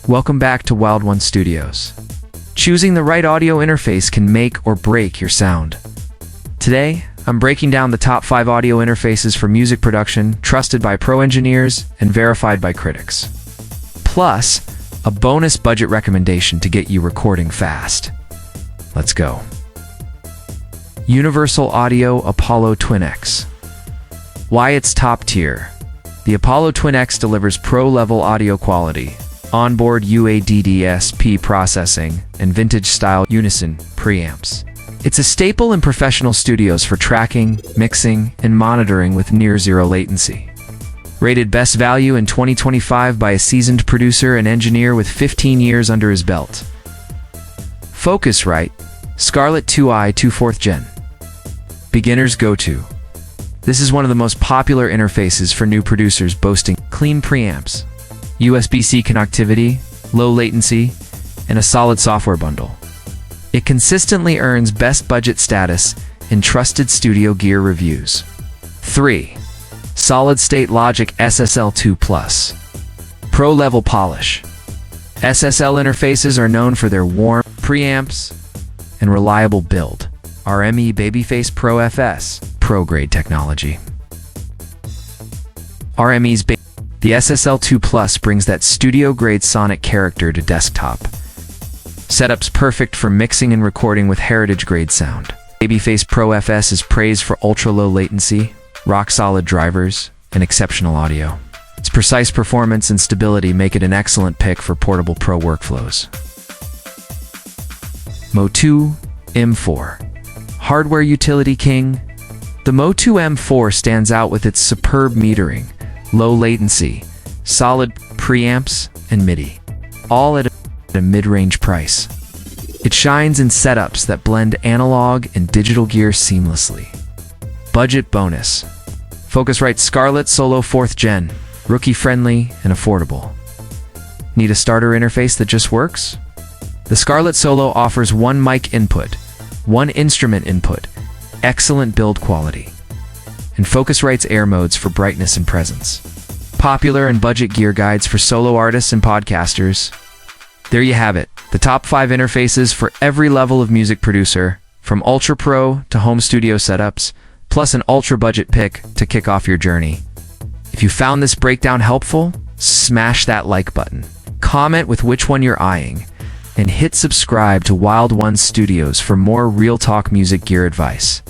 Welcome back to Wild One Studios. Choosing the right audio interface can make or break your sound. Today, I'm breaking down the top 5 audio interfaces for music production trusted by pro engineers and verified by critics. Plus, a bonus budget recommendation to get you recording fast. Let's go. Universal Audio Apollo Twin X. Why it's top tier. The Apollo Twin X delivers pro-level audio quality, onboard UADDSP processing, and vintage-style unison preamps. It's a staple in professional studios for tracking, mixing, and monitoring with near-zero latency. Rated Best Value in 2025 by a seasoned producer and engineer with 15 years under his belt. Focusrite Scarlett 2i 2/4 Gen. Beginner's go-to. This is one of the most popular interfaces for new producers, boasting clean preamps, USB-C connectivity, low latency, and a solid software bundle. It consistently earns best budget status in trusted studio gear reviews. 3. Solid-State Logic SSL2 Plus. Pro-level polish. SSL interfaces are known for their warm preamps and reliable build. RME Babyface Pro FS. Pro-grade technology. The SSL2 Plus brings that studio-grade sonic character to desktop. Setup's perfect for mixing and recording with heritage-grade sound. Babyface Pro FS is praised for ultra-low latency, rock-solid drivers, and exceptional audio. Its precise performance and stability make it an excellent pick for portable pro workflows. MOTU M4. Hardware utility king. The MOTU M4 stands out with its superb metering, low latency, solid preamps, and MIDI, all at a mid-range price. It shines in setups that blend analog and digital gear seamlessly. Budget bonus. Focusrite Scarlett Solo 4th Gen, rookie-friendly and affordable. Need a starter interface that just works? The Scarlett Solo offers one mic input, one instrument input, excellent build quality, and Focusrite's air modes for brightness and presence. Popular and budget gear guides for solo artists and podcasters. There you have it, the top 5 interfaces for every level of music producer, from ultra pro to home studio setups, plus an ultra budget pick to kick off your journey. If you found this breakdown helpful, smash that like button, comment with which one you're eyeing, and hit subscribe to Wild One Studios for more real talk music gear advice.